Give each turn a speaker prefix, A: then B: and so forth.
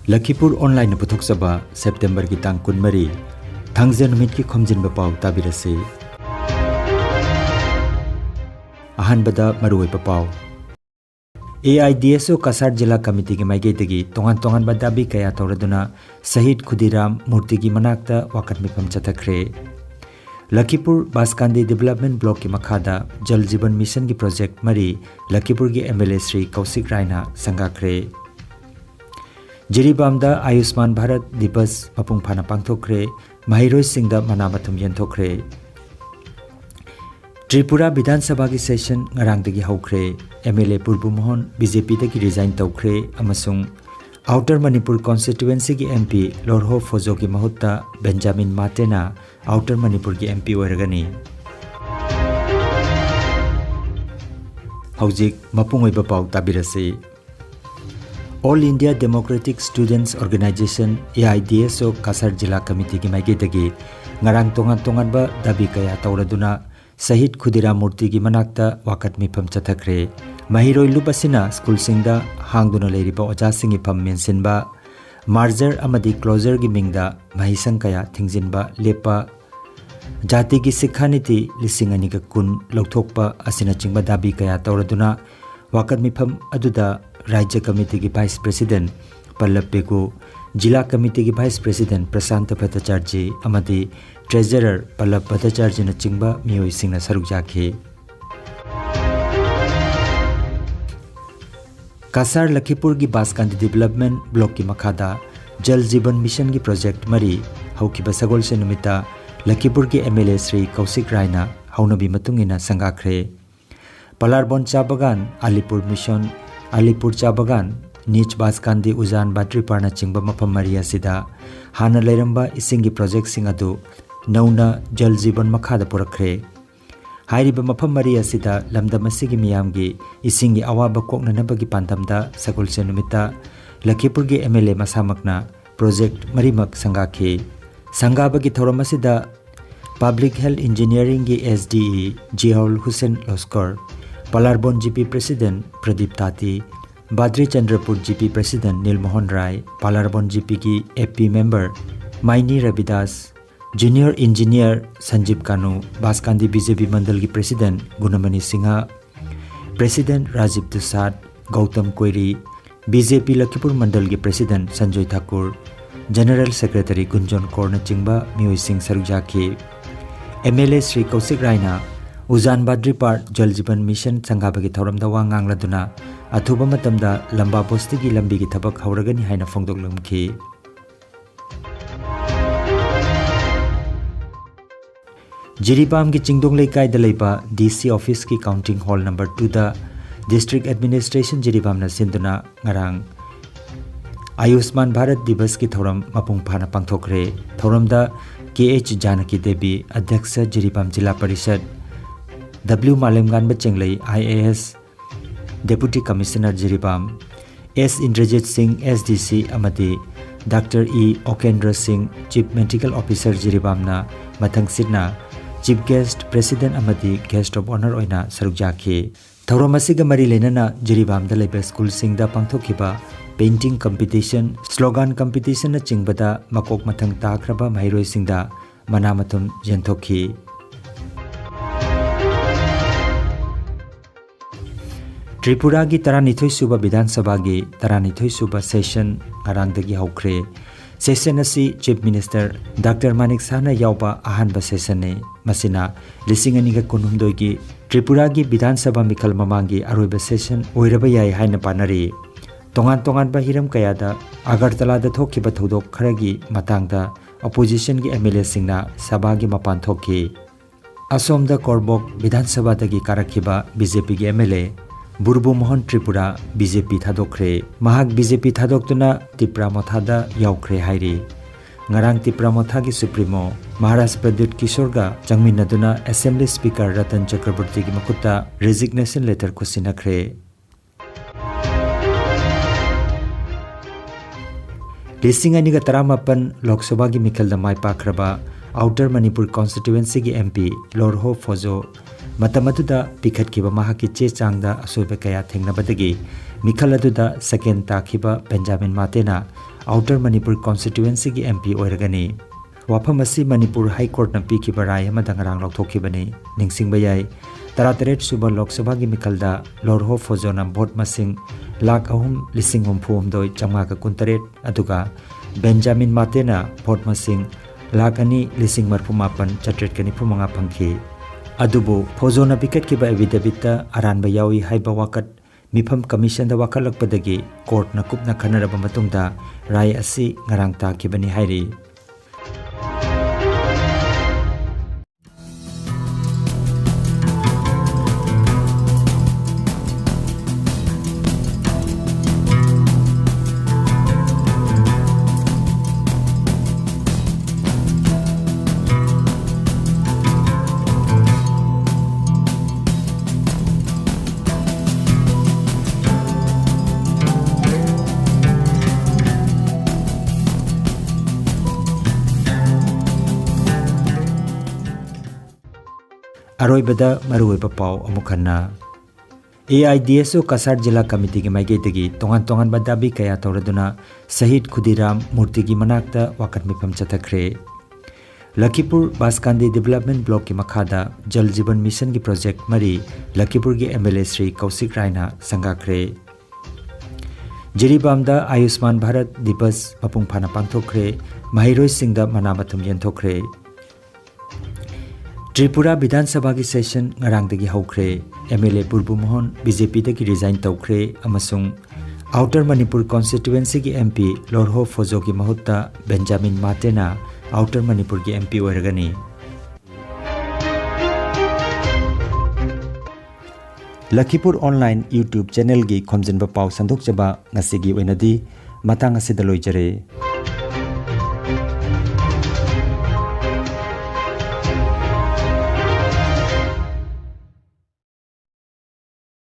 A: Lakhipuronline puthokchaba September ki tang 23 thangje numit ki Khomjinba Pao tabirase ahanbada maroi Pao AIDSO Kasar Jila Committee ki maigedagi tongan badabi kaya tawraduna Shahid Khudiram Murti ki manakta wakat mifam chathakre Lakhipur Baskandi Development Block ki makhada Jal Jeevan Mission ki project mari Lakhipur ki MLA Sri Kausik Raina sangakre Jiribamda Ayushman Bharat Divas mapung phana pangthokre mahiroi singda manamathum yenthokre Tripura Vidhan Sabha ki session ngarang dagi haukre MLA Purbu Mohan BJP dagi resign tawkre amasung Outer Manipur constituency ki MP Lorho Fojo ki mahutta Benjamin Matena Outer Manipur ki MP oiragani Haujik mapungoi Pao tabirase All India Democratic Students Organization AIDSO Kasar Jila Committee ki maigedagi ngarang tongan ba dabi kaya tawraduna Shahid Khudiram Murti ki manakta wakat mifam chathakre mahiroi lupasina school singda hangduna leiriba oja singi pham mensinba merger amadi closure gi mingda mahisang kaya thingjinba lepa jati gi sikhaniti lisingani ka kun lokthokpa asina chingba dabi kaya tawraduna wakat mifam aduda Rajya Committee ki Vice President Pallab Pegu, Jila Committee ki Vice President Prashant Bhattacharya amadi Treasurer Pallab Bhattacharya na chingba miyoi singna saruk jakhe. Kasar Lakhipur ki Baskandi Development Block ki makhada Jal Jeevan Mission ki project mari haukiba sagol se numita Lakhipur ki MLA Sri Kausik Raina haunabi matungina sangakre. Palarbon Cha Bagan Alipur Mission Alipur Cha Bagan Nich Baskandi Uzan Battery Parna chingba mafam Maria sida hana leiramba isingi project sing adu nauna Jal Jeevan makhada purakre hairiba mafam Maria sida lamdam asigi miyamgi isingi awaba koknanabagi pantamda sagulse numita Lakhipur gi MLA masamakna project marimak sangakhe sangabagi thoram asida Public Health Engineering gi SDE Jihaul Hussain Loskar Palarbon GP President Pradeep Tati, Badri Chandrapur GP President Nil Mohan Rai, Palarbon GP ki AP Member Maini Ravidas, Junior Engineer Sanjeev Kanu, Baskandi BJP Mandal ki President Gunamani Singha, President Rajiv Dusad, Gautam Koiri, BJP Lakhipur Mandal ki President Sanjoy Thakur, General Secretary Gunjon Kaur na chingba miyoi sing sarujaki, MLA Sri Kausik Raina, Uzan Badri Part Jal Jeevan Mission Sangabagi Thoramda wa ngangladuna athuba matamda lamba posti gi lambi gi thabak hauragani haina phongdok lumki Jiribam gi Chingdong Leikai da leiba DC Office ki Counting Hall number 2 da District Administration Jiribam na sinduna ngarang Ayushman Bharat Divas ki thoram mapung phana pangthokre thoramda KH Janaki Devi Adhyaksha Jiribam Jila Parishad W. Malemgan Bachenglei IAS Deputy Commissioner Jiribam S. Indrajit Singh SDC Amadi Dr. E. Okendra Singh Chief Medical Officer Jiribam na Mathang Sidna Chief Guest President Amadi Guest of Honor Oina Sarukjaki Tauramasiga Mari Lenana Jiribam da Lebe School Singda Pangthokiba Painting Competition Slogan Competition na Chingbada Makok Mathang Takraba Mahiroi Singda Manamatum Jenthoki Tripura gi Taranithoi Suba Vidhan Sabha gi Taranithoi Suba session arangdagi haukre session asi Chief Minister Dr. Manik Sana yauba ahanba session ne masina lisingani ga kunhumdoi gi Tripura gi Vidhan Sabha Mikhal Mamangi aroiba session oiraba yai haina panari tongan ba hiram kayada Agartala da thokiba thodok kharagi matangda opposition gi MLA singna sabha gi mapan thoki Asomda Korbok Vidhan Sabha dagi karakhiba BJP gi MLA Burbu Mohan Tripura BJP thadokre mahak BJP thadoktuna Tipra Mothada yaukre hairi ngarang Tipra Motha gi Supremo Maharaj Pradyut Kishorga changminaduna Assembly Speaker Ratan Chakraborty gi makutta resignation letter kusinakre Lisingani ga taramapan Lok Sabha gi Mikhal da mai pakraba Outer Manipur constituency gi MP Lorho Fojo Matamaduda Pikhat Kiba Mahaki Che Changda Asoiba Kaya Thengnabadagi Mikhal aduda second Takiba Benjamin Matena outer Manipur constituency की MP ओइरगनी वाफम असी Manipur high court न पीखिबा राय अमदा ngarang लौथोखिबनी निंगसिंगबा याय 38 सुबह लोकसभा की मिखलदा लोरहो फोजोना भोट मसिंग लाख अहुम लिसिंग हुमफुमदोय चमाका कुंतरेट अदुगा बेंजामिन मातेना भोट मसिंग लाख अनि लिसिंग मरफुमापन चट्रेट कनि फुमंगा फंखी अदुबो फोजोना पिकेट की एफिडेविट अरानबा यावी हाइबा वाकत मिफम कमीशन दा वाखलकपदगी कोर्ट न कुपना खनरबा मतुंगदा राय असी ngarang ताखिबनी हाइरी अरोइबदा मरुइबा पाव अमुखन्ना AIDSO कसार जिला कमिटी की माइगेदगी तोंगान तोंगान बदाबी कया तौरदुना शहीद खुदीराम मूर्ति की मनाक्ता वाकत मिफम चथखरे लखीपुर बासकांदी डेवलपमेंट ब्लॉक की मखादा जल जीवन मिशन की प्रोजेक्ट मरी लखीपुर की MLA श्री कौशिक रायना संगाखरे जिरीबामदा आयुष्मान भारत दिवस मपुंग फाना पांथोखरे महिरोई सिंगदा मनामथुम यंथोखरे त्रिपुरा विधानसभा की सेशन ngarangdagi हौखरे MLA बुरबु मोहन BJP दगी रिजाइन तौखरे अमसुंग आउटर मणिपुर कॉन्स्टिट्यूएंसी की MP लोरहो फोजो की महुत्ता बेंजामिन मातेना आउटर मणिपुर की MP ओइरगनी लखीपुर ऑनलाइन YouTube चैनल की खोमजिनबा पाव संदोकजबा ngasi gi oinadi matang asida loijare।